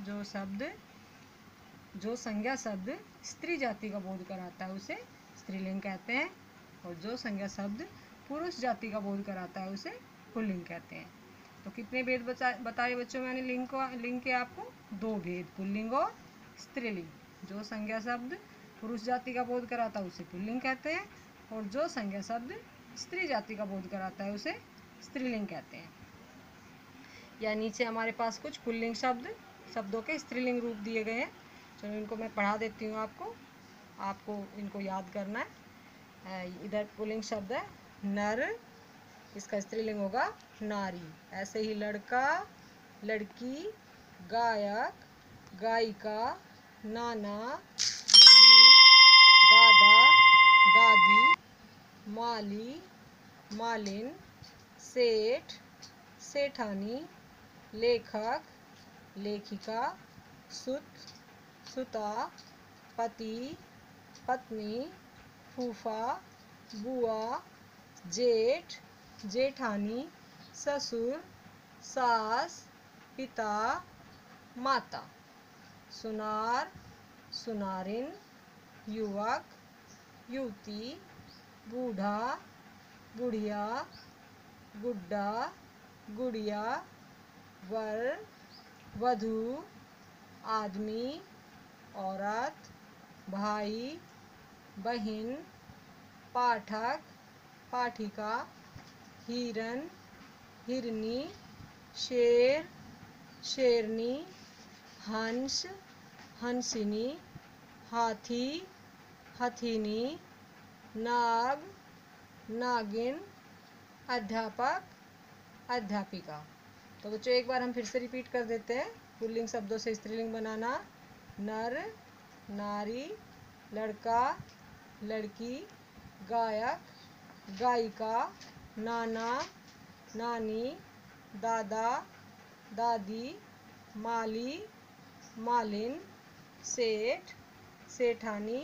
जो संज्ञा शब्द स्त्री जाति का बोध कराता है उसे स्त्रीलिंग कहते हैं और जो संज्ञा शब्द पुरुष जाति का बोध कराता है उसे पुल्लिंग कहते हैं। तो कितने भेद बताए बच्चों मैंने लिंग के आपको? दो भेद, पुल्लिंग और स्त्रीलिंग। जो संज्ञा शब्द पुरुष जाति का बोध कराता है उसे पुल्लिंग कहते हैं और जो संज्ञा शब्द स्त्री जाति का बोध कराता है उसे स्त्रीलिंग कहते हैं। या नीचे हमारे पास कुछ पुल्लिंग शब्दों के स्त्रीलिंग रूप दिए गए हैं। चलो इनको मैं पढ़ा देती हूँ आपको इनको याद करना है। इधर पुल्लिंग शब्द है नर, इसका स्त्रीलिंग होगा नारी। ऐसे ही लड़का, लड़की, गायक, गायिका, नाना, नानी, दादा, दादी, माली, मालिन, सेठ, सेठानी, लेखक, लेखिका, सुत, सुता, पति, पत्नी, फूफा, बुआ, जेठ, जेठानी, ससुर, सास, पिता, माता, सुनार, सुनारिन, युवक, युवती, बूढ़ा, बुढ़िया, गुड्डा, गुड़िया, वर, वधू, आदमी, औरत, भाई, बहन, पाठक, पाठिका, हिरन, हिरनी, शेर, शेरनी, हंस, हंसिनी, हाथी, हथिनी, नाग, नागिन, अध्यापक, अध्यापिका। तो बच्चों एक बार हम फिर से रिपीट कर देते हैं पुल्लिंग शब्दों से स्त्रीलिंग बनाना। नर, नारी, लड़का, लड़की, गायक, गायिका, नाना, नानी, दादा, दादी, माली, मालिन, सेठ, सेठानी,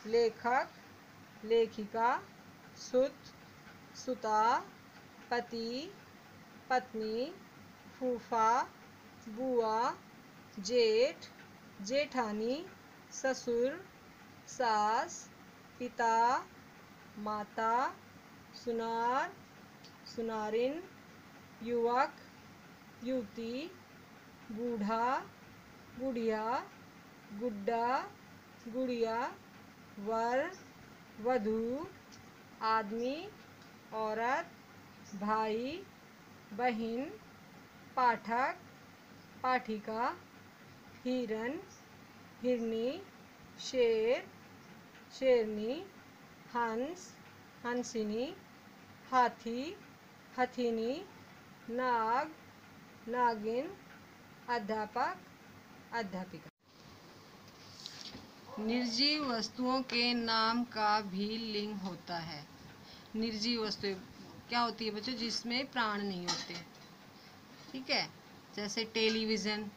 लेखक, लेखिका, सुत, सुता, पति, पत्नी, फूफा, बुआ, जेठ, जेठानी, ससुर, सास, पिता, माता, सुनार, सुनारिन, युवक, युवती, बूढ़ा, बुढ़िया, गुड्डा, गुड़िया, वर, वधू, आदमी, औरत, भाई, बहन, पाठक, पाठिका, हिरन, हिरनी, शेर, शेरनी, हंस, हंसिनी, हाथी, हथिनी, नाग, नागिन, अध्यापक, अध्यापिका। निर्जीव वस्तुओं के नाम का भी लिंग होता है। निर्जीव वस्तुएं क्या होती है बच्चों? जिसमें प्राण नहीं होते, ठीक है। जैसे टेलीविज़न,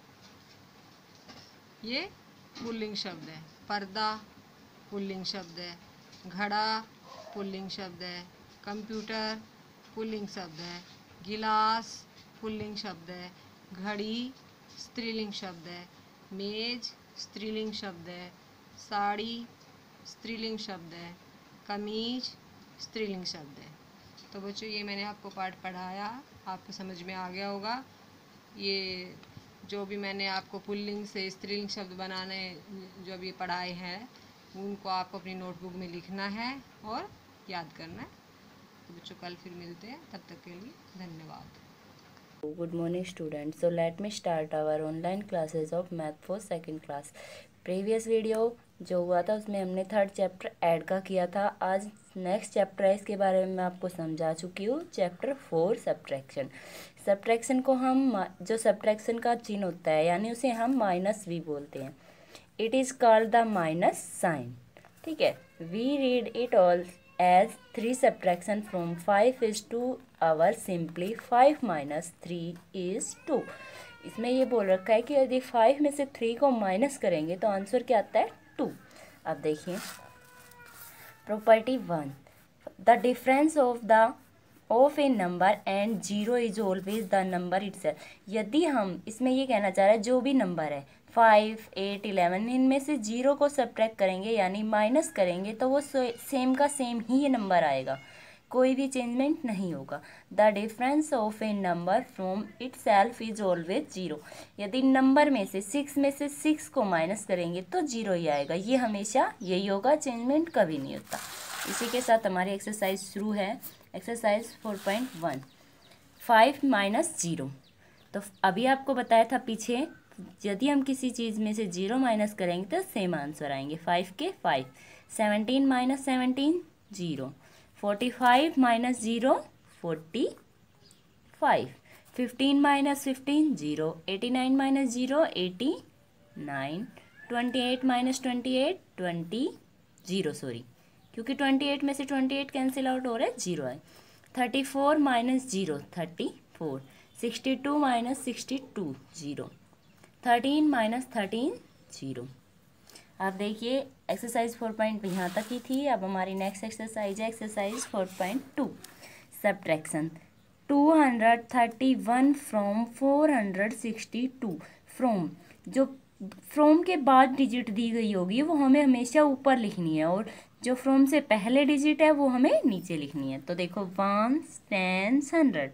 ये पुल्लिंग शब्द है। पर्दा पुल्लिंग शब्द है। घड़ा पुल्लिंग शब्द है। कंप्यूटर पुल्लिंग शब्द है। गिलास पुल्लिंग शब्द है। घड़ी स्त्रीलिंग शब्द है। मेज स्त्रीलिंग शब्द है। साड़ी स्त्रीलिंग शब्द है। कमीज स्त्रीलिंग शब्द है। तो बच्चों ये मैंने आपको पाठ पढ़ाया, आपको समझ में आ गया होगा। ये जो भी मैंने आपको पुल्लिंग से स्त्रीलिंग शब्द बनाने जो अभी पढ़ाए हैं, उनको आपको अपनी नोटबुक में लिखना है और याद करना है। तो बच्चों कल फिर मिलते हैं, तब तक के लिए धन्यवाद। Good morning students. So let me start our online classes of math for second class. Previous video जो हुआ था उसमें हमने थर्ड चैप्टर ऐड का किया था। आज नेक्स्ट चैप्टर है, इसके बारे में मैं आपको समझा चुकी हूँ। Chapter 4 subtraction. सब्ट्रैक्शन को हम जो सब्ट्रैक्शन का चिन्ह होता है यानी उसे हम माइनस वी बोलते हैं। It is called the minus sign, ठीक है। We read it all as 3 subtraction from 5 is 2 our simply 5 minus 3 is 2। इसमें ये बोल रखा है कि यदि 5 में से 3 को माइनस करेंगे तो आंसर क्या आता है? 2। अब देखिए property 1, the difference of A number and 0 is always the number itself. यदि हम इसमें ये कहना चाह रहे हैं जो भी नंबर है 5, 8, 11 इनमें से 0 को सब्ट्रैक्ट करेंगे यानी माइनस करेंगे तो वो सेम का सेम ही ये नंबर आएगा, कोई भी चेंजमेंट नहीं होगा। The difference of A number from itself is always 0। यदि नंबर में से 6 में से 6 को माइनस करेंगे तो 0 ही आएगा, ये हमेशा यही होगा, चेंजमेंट कभी नहीं होता। इसी के साथ हमारी एक्सरसाइज शुरू है। Exercise 4.1, 5 minus 0। तो अभी आपको बताया था पीछे, यदि हम किसी चीज़ में से 0 माइनस करेंगे तो सेम आंसर आएंगे। 5 के 5, 17 minus 17 0, 45 minus 0 45, 15 minus 15 0, 89 minus 0 89, 28 minus 28 20 0 sorry, क्योंकि 28 में से 28 कैंसिल आउट हो रहा है, 0 है। 34 माइनस 0 34, 62 माइनस 62 0, 13 माइनस 13 0। अब देखिए एक्सरसाइज 4. यहाँ तक ही थी। अब हमारी नेक्स्ट एक्सरसाइज है एक्सरसाइज 4.2 सब्ट्रैक्शन। 231 फ्रॉम 462। फ्रॉम, जो फ्रॉम के बाद डिजिट दी गई होगी वो हमें हमेशा ऊपर लिखनी है और जो फ्रॉम से पहले डिजिट है वो हमें नीचे लिखनी है। तो देखो 1 10 100,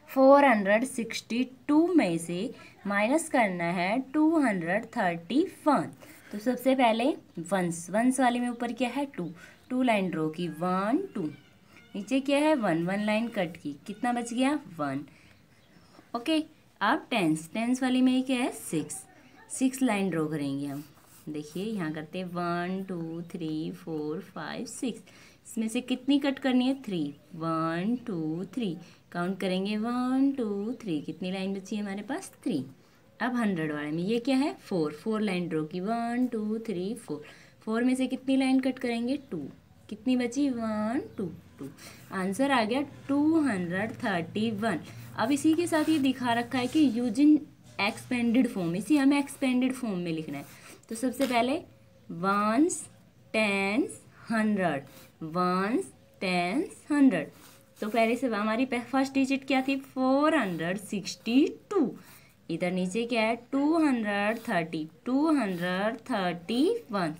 462 में से माइनस करना है 231। तो सबसे पहले वंस वाले में ऊपर क्या है 2 लाइन ड्रॉ की 1 2, नीचे क्या है 1 लाइन कट की, कितना बच गया 1। ओके, अब टेंस वाली में क्या है 6 लाइन ड्रॉ करेंगे हम। देखिए यहाँ करते हैं 1 2 3 4 5 6, इसमें से कितनी कट करनी है 3, 1 2 3 काउंट करेंगे 1 2 3, कितनी लाइन बची है हमारे पास 3। अब 100 वाले में ये क्या है 4 लाइन ड्रॉ की 1 2 3 4 में से कितनी लाइन कट करेंगे 2, कितनी बची 1 2 2। आंसर आ गया 231। अब इसी के साथ ये दिखा रखा है कि यूजिंग एक्सपेंडेड फॉर्म, इसी हमें एक्सपेंडेड फॉर्म में लिखना है। तो सबसे पहले 1s tens, hundred, ones, tens, hundred. तो पहले से हमारी फर्स्ट डिजिट क्या थी? 462। इधर नीचे क्या है? 230, 231।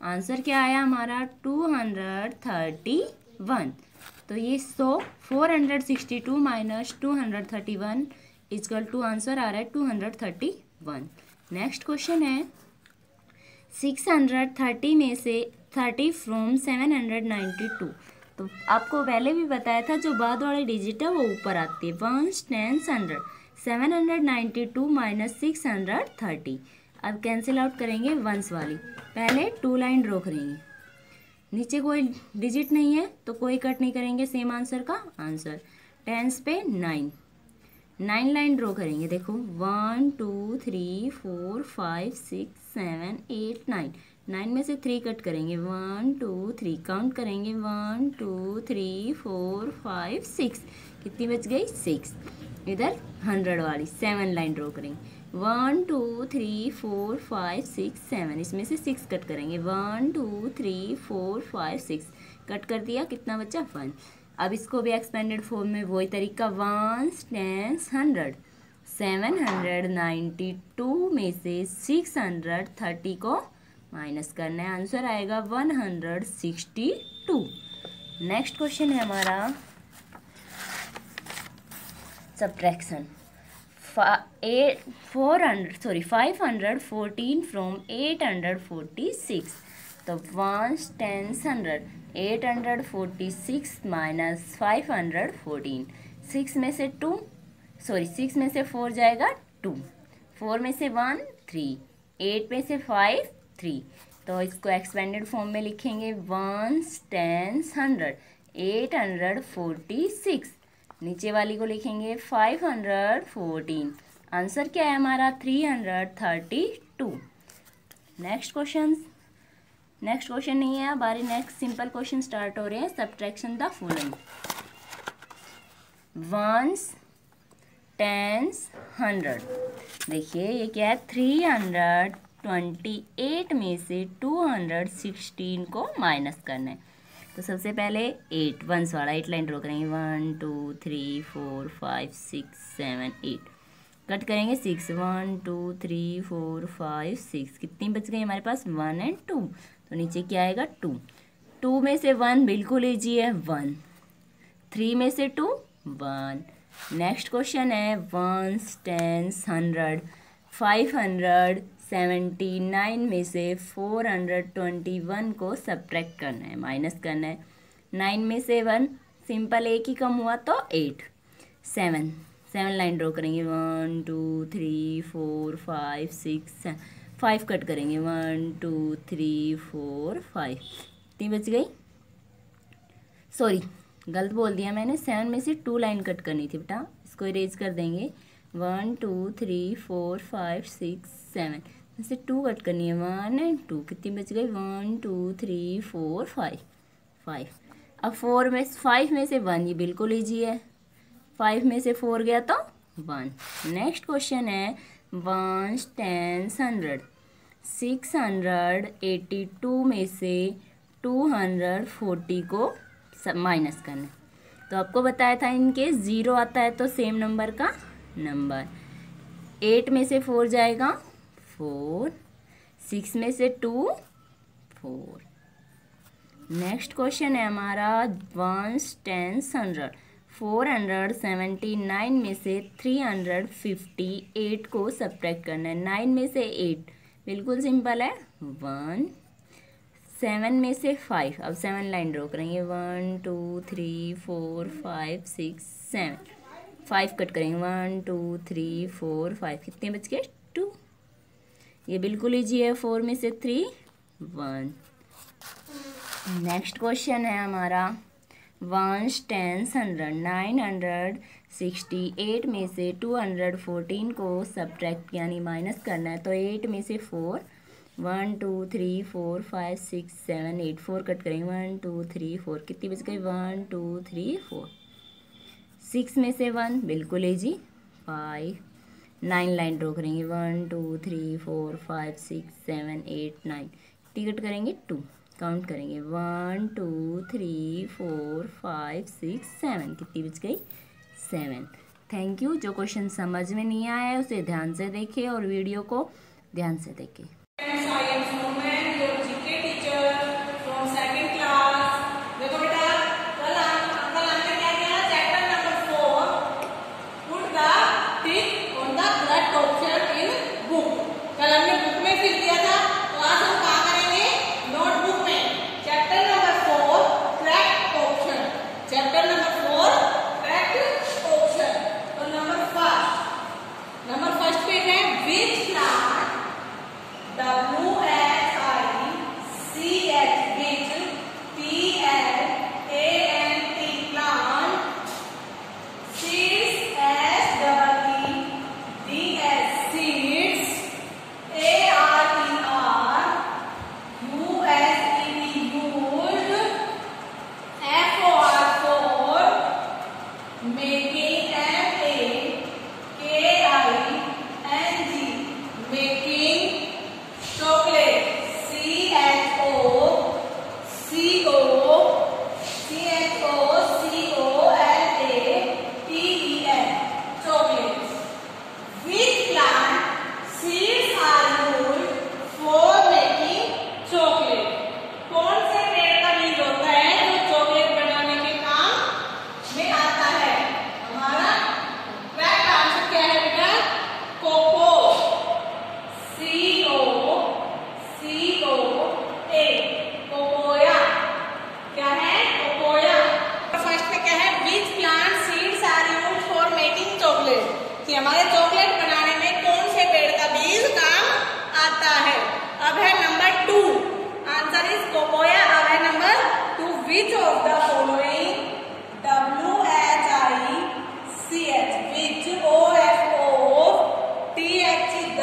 आंसर क्या आया हमारा? 231। तो ये 462 माइनस 231 इजकल टू आंसर आ रहा है 231। नेक्स्ट क्वेश्चन है 630 में से 30 फ्रॉम 792। तो आपको पहले भी बताया था जो बाद वाली डिजिट है वो ऊपर आती है। Ones, tens, 100, 792 minus 630। अब कैंसिल आउट करेंगे वंस वाली। पहले 2 लाइन ड्रॉ करेंगे, नीचे कोई डिजिट नहीं है तो कोई कट नहीं करेंगे, सेम आंसर का आंसर। टेंस पे 9 लाइन ड्रॉ करेंगे। देखो 1 2 3 4 5 6 7 8 9। 9 में से 3 कट करेंगे, 1 2 3 काउंट करेंगे, 1 2 3 4 5 6। कितनी बच गई? 6। इधर 100 वाली 7 लाइन ड्रॉ करेंगे, 1 2 3 4 5 6 7। इसमें से 6 कट करेंगे, 1 2 3 4 5 6 कट कर दिया। कितना बचा? 1। अब इसको भी एक्सपेंडेड फॉर्म में वही तरीका, वंस, टेंस, 100। 792 में से 630 को माइनस करना है, आंसर आएगा 162। नेक्स्ट क्वेश्चन है हमारा सब्ट्रैक्शन। 514 फ्रॉम 846। तो वंस, टेंस, 100, 846 माइनस 514। 6 में से 4 जाएगा 2, 4 में से 1 3, 8 में से 5 3। तो इसको एक्सपेंडेड फॉर्म में लिखेंगे, वंस, टेंस, 100, 846। नीचे वाली को लिखेंगे 514। आंसर क्या है हमारा? 332। नेक्स्ट क्वेश्चन नहीं है, हमारे नेक्स्ट सिंपल क्वेश्चन स्टार्ट हो रहे हैं। Subtraction the following. Ones, tens, 100। देखिए ये क्या है? 328 में से 216 को माइनस करना है। तो सबसे पहले 8 वंस वाला 8 लाइन ड्रॉ करेंगे, 1 2 3 4 5 6 7 8। कट करेंगे 6, 1 2 3 4 5 6। कितनी बच गई हमारे पास? 1 और 2। तो नीचे क्या आएगा? 2। 2 में से 1 बिल्कुल ईजी है, 1। 3 में से 2 1। नेक्स्ट क्वेश्चन है वंस, टेंस, 100। 579 में से 421 को सब्ट्रैक्ट करना है, माइनस करना है। 9 में से 1 सिंपल, एक ही कम हुआ तो 8। 7 लाइन ड्रॉ करेंगे, 1 2 3 4 5 6 7। 5 कट करेंगे, 1 2 3 4 5। कितनी बच गई? सॉरी गलत बोल दिया मैंने, 7 में से 2 लाइन कट करनी थी बेटा, इसको इरेज कर देंगे। 1 2 3 4 5 6 7 में से 2 कट करनी है, 1 और 2। कितनी बच गई? 1 2 3 4 5। अब 5 में से 1, ये बिल्कुल ईजी है। 5 में से 4 गया तो 1। नेक्स्ट क्वेश्चन है वंस, टेंस, 100। 682 में से 240 को माइनस करना है। तो आपको बताया था इनके 0 आता है तो सेम नंबर का नंबर। 8 में से 4 जाएगा 4, 6 में से 2 4। नेक्स्ट क्वेश्चन है हमारा वंस, टेंस, 100। 479 में से 358 को सब्ट्रैक्ट करना है। 9 में से 8 बिल्कुल सिंपल है, 1। 7 में से 5, अब 7 लाइन ड्रॉ करेंगे, 1 2 3 4 5 6 7। 5 कट करेंगे, 1 2 3 4 5। कितने बच गए? 2। ये बिल्कुल ईजी है, 4 में से 3 1। नेक्स्ट क्वेश्चन है हमारा वंस, टेंस, 100। 968 में से 214 को सब्ट्रैक्ट यानी माइनस करना है। तो 8 में से 4, 1 2 3 4 5 6 7 8। 4 कट करेंगे, 1 2 3 4। कितनी बच गई? 1 2 3 4। 6 में से 1 बिल्कुल ईजी, 5। 9 लाइन ड्रॉ करेंगे, 1 2 3 4 5 6 7 8 9। कितनी कट करेंगे? 2। काउंट करेंगे 1 2 3 4 5 6 7। कितनी बच गई? 7। Thank you. जो क्वेश्चन समझ में नहीं आया है उसे ध्यान से देखें और वीडियो को ध्यान से देखें। हमारे चॉकलेट बनाने में कौन से पेड़ का बीज काम आता है? अब है नंबर 2, आंसर इज कोकोया। अब है number 2, which of the following WHICH which OFO TH the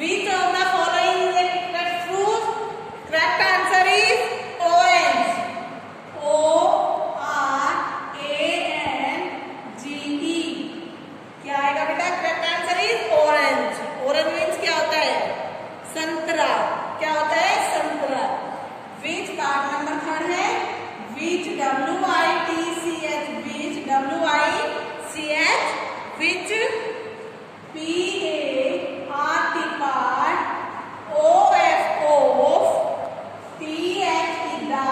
Which of the following is a citrus fruit? Correct answer is orange. ORANGE। क्या आएगा बेटा? Correct answer is orange. Orange means क्या होता है? संतरा। क्या होता है? संतरा। विच पार्ट नंबर 3 है विच WITCH which WICH which PART part OFO TH the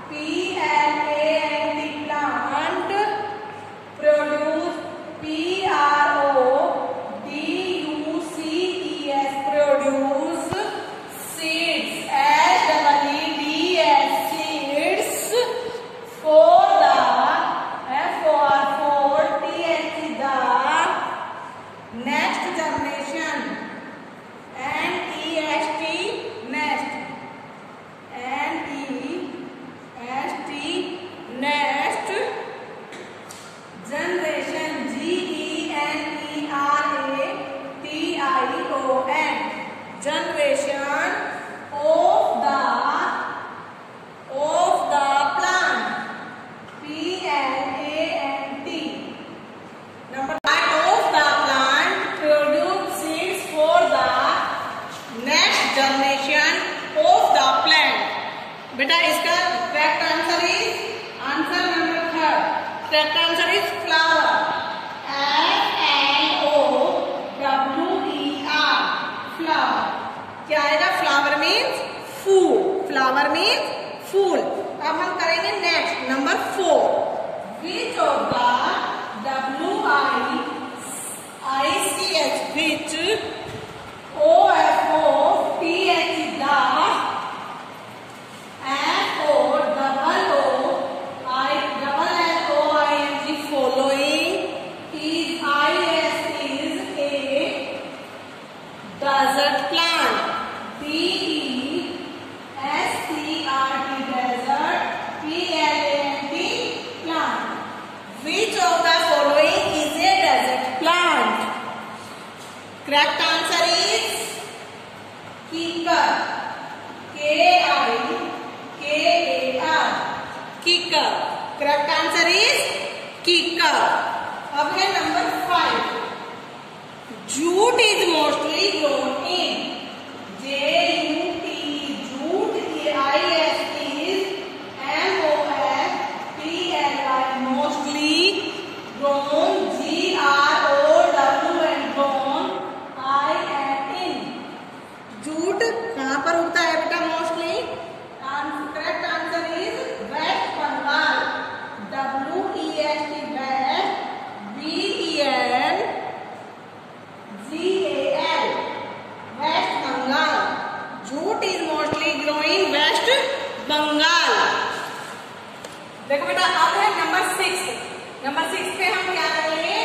PLANT plant produce PRODUCES produce seeds SEEDS seeds for the FOR TH the next generation NEST next NEST next generation GENERATION generation of the plant PLANT number 5 of the plant produce seeds for the next generation of the plant। बेटा इसका correct answer is answer number 3। Correct answer is flower FLOWER flower. क्या आएगा? Flower means फूल। Flower means फूल। अब हम करेंगे next number 4। Which of the WICH which OFO TH the FOOLOING following is a desert plant DESERT correct answer is kikar, KIKAR, kikar. Correct answer is kikar. अब है number 5, jute is mostly grown in, JUT, jute, AIST is MOSTLY, mostly grown, GROW and grown IN। Jute कहाँ पर उगता है बेटा mostly? Correct answer is West Bengal, WEST, West, BENGAL, West Bengal. Jute is mostly growing West Bengal. देखो बेटा अब है नंबर 6। नंबर 6 पे हम क्या करेंगे?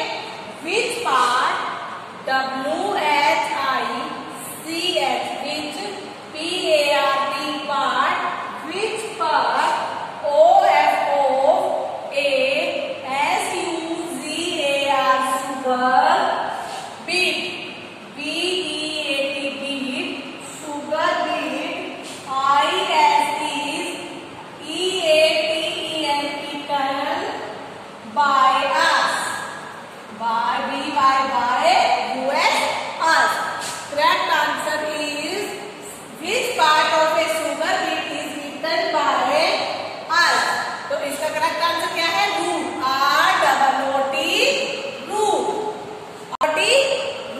Which part, WHICH, which, PART part, which part, OFOA, SUGAR, sugar, beet, BEAT, beet, sugar beet, IST, EATENT, eaten by us, by US, us. Correct answer is, which part of a sugar beet is eaten by us? तो इसका correct answer क्या है? Root, ROOT, root,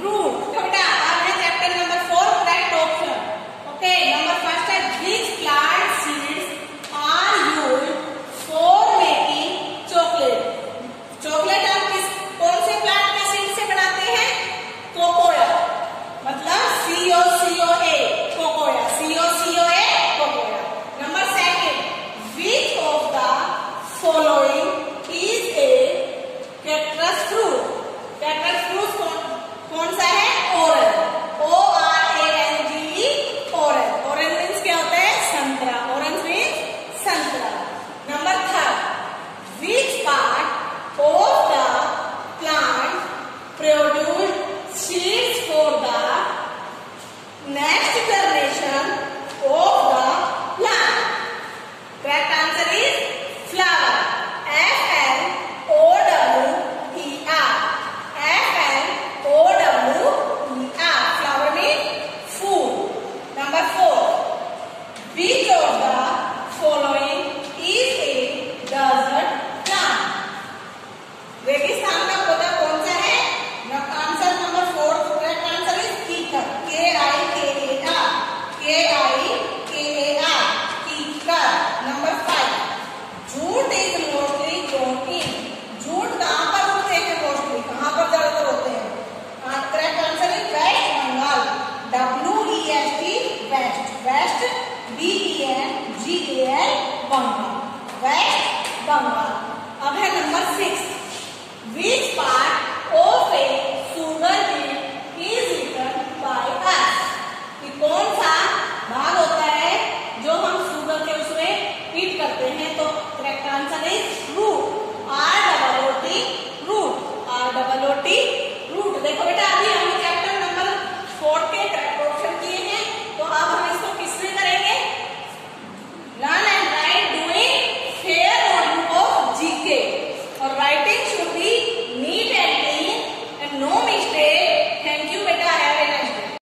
root. बेटा अब है chapter number 4, correct option. Okay, number first है, which plant seeds are used for making chocolate? Chocolate आप कौन से प्लांट के सीड से बनाते हैं? कोकोया, मतलब COCOA, कोकोया, COCOA, कोकोया। Number second, which of the following is a citrus fruit? citrus fruit कौन सा है? Orange, ORANGE, orange. Orange means क्या होता है? संतरा। ऑरेंज मीन्स संतरा। Number third, which part of the plant produce seeds for the next generation of the plant? Correct answer is flower, FLOWER, FLOWER, flower means food. Number 4, which of the following is a desert plant? रेगिस्तान का पौधा कौन सा है? Answer number 4, correct answer is kikar, KIKAR, कीकर। Number 5, jute is mostly grown in, jute कहाँ पर होते हैं? मोस्टली कहाँ पर ज्यादातर होते हैं? Correct answer is West Bengal, WEST, West, West, BENGAL, Bengal, West Bengal. अब है number 6, which part of a sugar beet is eaten by us? ये कौन सा भाग होता है जो हम शुगर के उसमें ईट करते हैं? तो correct answer is root, ROOT, root, ROOT, root. देखो बेटा